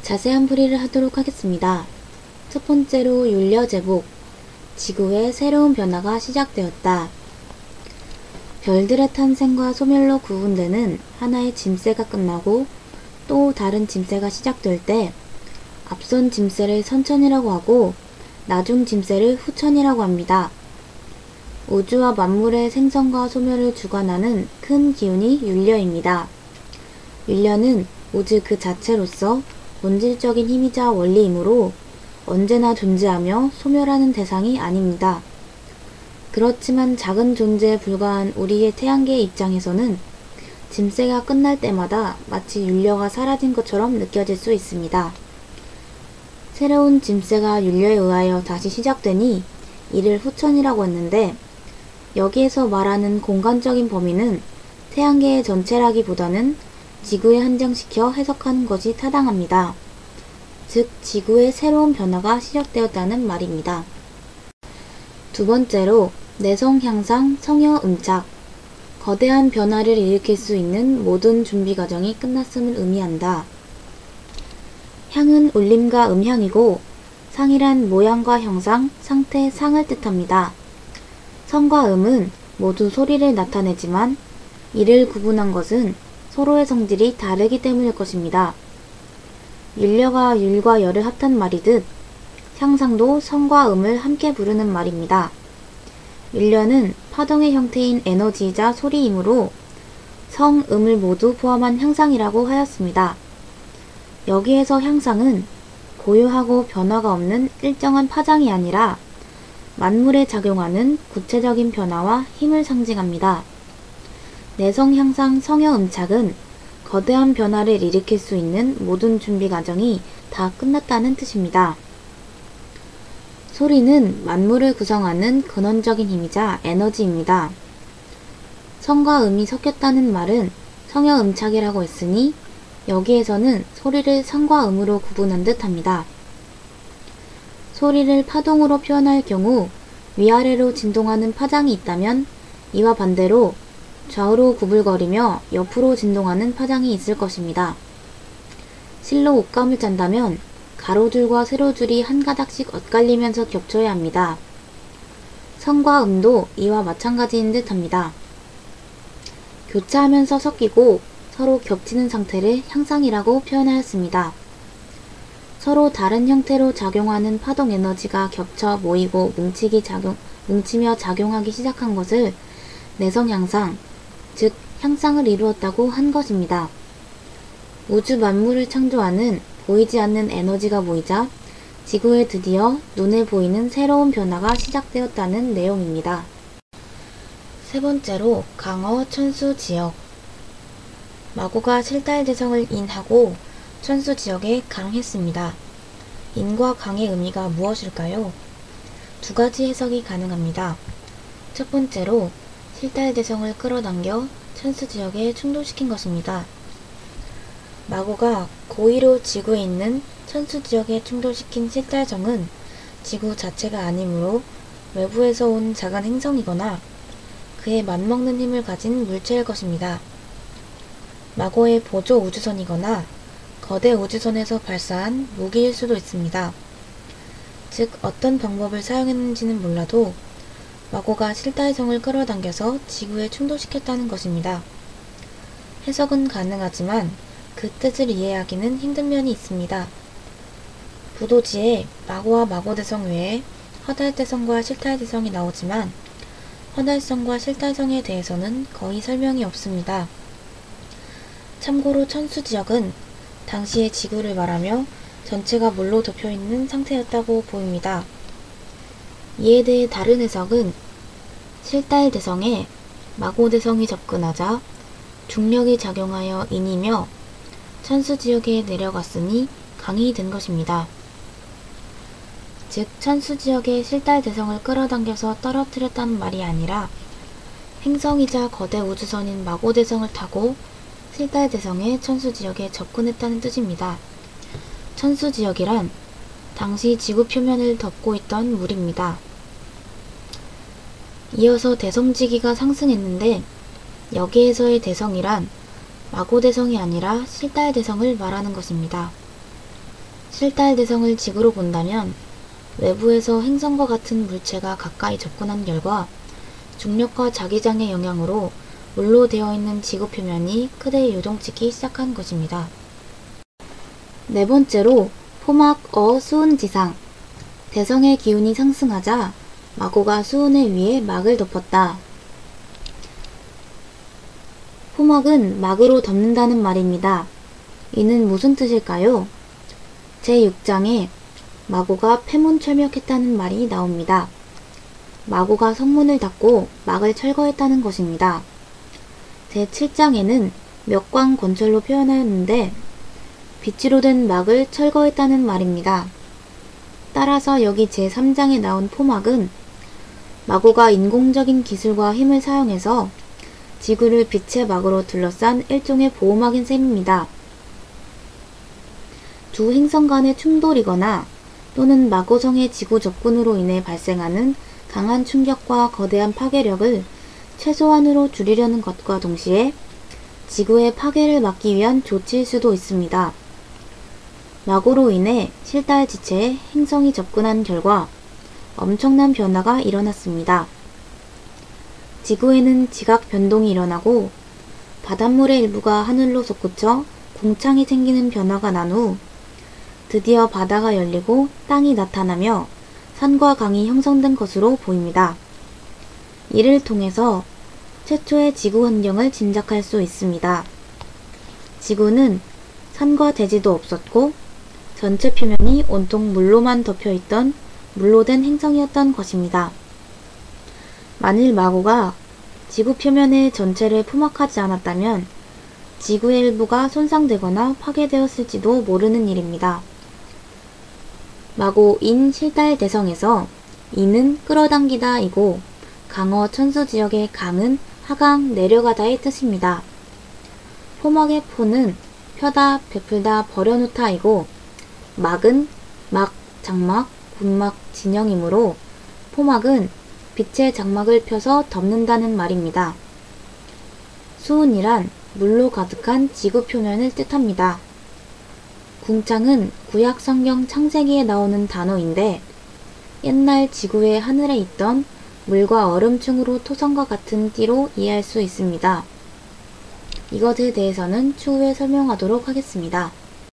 자세한 풀이를 하도록 하겠습니다. 첫 번째로 율려제복, 지구의 새로운 변화가 시작되었다. 별들의 탄생과 소멸로 구분되는 하나의 짐새가 끝나고 또 다른 짐새가 시작될 때 앞선 짐새를 선천이라고 하고 나중 짐새를 후천이라고 합니다. 우주와 만물의 생성과 소멸을 주관하는 큰 기운이 율려입니다. 율려는 우주 그 자체로서 본질적인 힘이자 원리이므로 언제나 존재하며 소멸하는 대상이 아닙니다. 그렇지만 작은 존재에 불과한 우리의 태양계의 입장에서는 짐새가 끝날 때마다 마치 율려가 사라진 것처럼 느껴질 수 있습니다. 새로운 짐새가 율려에 의하여 다시 시작되니 이를 후천이라고 했는데, 여기에서 말하는 공간적인 범위는 태양계의 전체라기보다는 지구에 한정시켜 해석하는 것이 타당합니다. 즉, 지구의 새로운 변화가 시작되었다는 말입니다. 두 번째로 내성 향상 성여 음착, 거대한 변화를 일으킬 수 있는 모든 준비 과정이 끝났음을 의미한다. 향은 울림과 음향이고 상이란 모양과 형상, 상태, 상을 뜻합니다. 성과 음은 모두 소리를 나타내지만 이를 구분한 것은 서로의 성질이 다르기 때문일 것입니다. 율려가 율과 열을 합한 말이듯 향상도 성과 음을 함께 부르는 말입니다. 율려는 파동의 형태인 에너지이자 소리이므로 성, 음을 모두 포함한 향상이라고 하였습니다. 여기에서 향상은 고유하고 변화가 없는 일정한 파장이 아니라 만물에 작용하는 구체적인 변화와 힘을 상징합니다. 내성 향상 성여 음착은 거대한 변화를 일으킬 수 있는 모든 준비 과정이 다 끝났다는 뜻입니다. 소리는 만물을 구성하는 근원적인 힘이자 에너지입니다. 성과 음이 섞였다는 말은 성여 음착이라고 했으니 여기에서는 소리를 성과 음으로 구분한 듯 합니다. 소리를 파동으로 표현할 경우 위아래로 진동하는 파장이 있다면 이와 반대로 좌우로 구불거리며 옆으로 진동하는 파장이 있을 것입니다. 실로 옷감을 짠다면 가로줄과 세로줄이 한 가닥씩 엇갈리면서 겹쳐야 합니다. 성과 음도 이와 마찬가지인 듯 합니다. 교차하면서 섞이고 서로 겹치는 상태를 향상이라고 표현하였습니다. 서로 다른 형태로 작용하는 파동 에너지가 겹쳐 모이고 뭉치며 작용하기 시작한 것을 내성 향상, 즉 향상을 이루었다고 한 것입니다. 우주 만물을 창조하는 보이지 않는 에너지가 모이자 지구에 드디어 눈에 보이는 새로운 변화가 시작되었다는 내용입니다. 세 번째로 강어 천수 지역, 마고가 실달대성을 인하고 천수 지역에 강했습니다. 인과 강의 의미가 무엇일까요? 두 가지 해석이 가능합니다. 첫 번째로 실달대성을 끌어당겨 천수 지역에 충돌시킨 것입니다. 마고가 고의로 지구에 있는 천수 지역에 충돌시킨 실달성은 지구 자체가 아니므로 외부에서 온 작은 행성이거나 그에 맞먹는 힘을 가진 물체일 것입니다. 마고의 보조 우주선이거나 거대 우주선에서 발사한 무기일 수도 있습니다. 즉 어떤 방법을 사용했는지는 몰라도 마고가 실달성을 끌어당겨서 지구에 충돌시켰다는 것입니다. 해석은 가능하지만 그 뜻을 이해하기는 힘든 면이 있습니다. 부도지에 마고와 마고대성 외에 허달대성과 실달대성이 나오지만 허달성과 실달성에 대해서는 거의 설명이 없습니다. 참고로 천수지역은 당시의 지구를 말하며 전체가 물로 덮여있는 상태였다고 보입니다. 이에 대해 다른 해석은 실달대성에 마고대성이 접근하자 중력이 작용하여 인이며 천수지역에 내려갔으니 강이 된 것입니다. 즉 천수지역에 실달대성을 끌어당겨서 떨어뜨렸다는 말이 아니라 행성이자 거대 우주선인 마고대성을 타고 실달대성의 천수지역에 접근했다는 뜻입니다. 천수지역이란 당시 지구 표면을 덮고 있던 물입니다. 이어서 대성지기가 상승했는데 여기에서의 대성이란 마고대성이 아니라 실달대성을 말하는 것입니다. 실달대성을 지구로 본다면 외부에서 행성과 같은 물체가 가까이 접근한 결과 중력과 자기장의 영향으로 물로 되어 있는 지구 표면이 크게 요동치기 시작한 것입니다. 네 번째로 포막 수은지상. 대성의 기운이 상승하자 마고가 수은의 위에 막을 덮었다. 포막은 막으로 덮는다는 말입니다. 이는 무슨 뜻일까요? 제6장에 마고가 폐문철벽했다는 말이 나옵니다. 마고가 성문을 닫고 막을 철거했다는 것입니다. 제7장에는 몇광건철로 표현하였는데 빗지로 된 막을 철거했다는 말입니다. 따라서 여기 제3장에 나온 포막은 마고가 인공적인 기술과 힘을 사용해서 지구를 빛의 막으로 둘러싼 일종의 보호막인 셈입니다. 두 행성 간의 충돌이거나 또는 마고성의 지구 접근으로 인해 발생하는 강한 충격과 거대한 파괴력을 최소한으로 줄이려는 것과 동시에 지구의 파괴를 막기 위한 조치일 수도 있습니다. 마고로 인해 실달 지체에 행성이 접근한 결과 엄청난 변화가 일어났습니다. 지구에는 지각 변동이 일어나고 바닷물의 일부가 하늘로 솟구쳐 궁창이 생기는 변화가 난 후 드디어 바다가 열리고 땅이 나타나며 산과 강이 형성된 것으로 보입니다. 이를 통해서 최초의 지구 환경을 짐작할 수 있습니다. 지구는 산과 대지도 없었고 전체 표면이 온통 물로만 덮여있던 물로 된 행성이었던 것입니다. 만일 마고가 지구 표면의 전체를 포막하지 않았다면 지구의 일부가 손상되거나 파괴되었을지도 모르는 일입니다. 마고 인 실달대성에서 인은 끌어당기다 이고 강어 천수 지역의 강은 하강 내려가다의 뜻입니다. 포막의 포는 펴다 베풀다 버려놓다 이고 막은 막, 장막, 군막, 진영이므로 포막은 빛의 장막을 펴서 덮는다는 말입니다. 수은이란 물로 가득한 지구 표면을 뜻합니다. 궁창은 구약 성경 창세기에 나오는 단어인데 옛날 지구의 하늘에 있던 물과 얼음층으로 토성과 같은 띠로 이해할 수 있습니다. 이것에 대해서는 추후에 설명하도록 하겠습니다.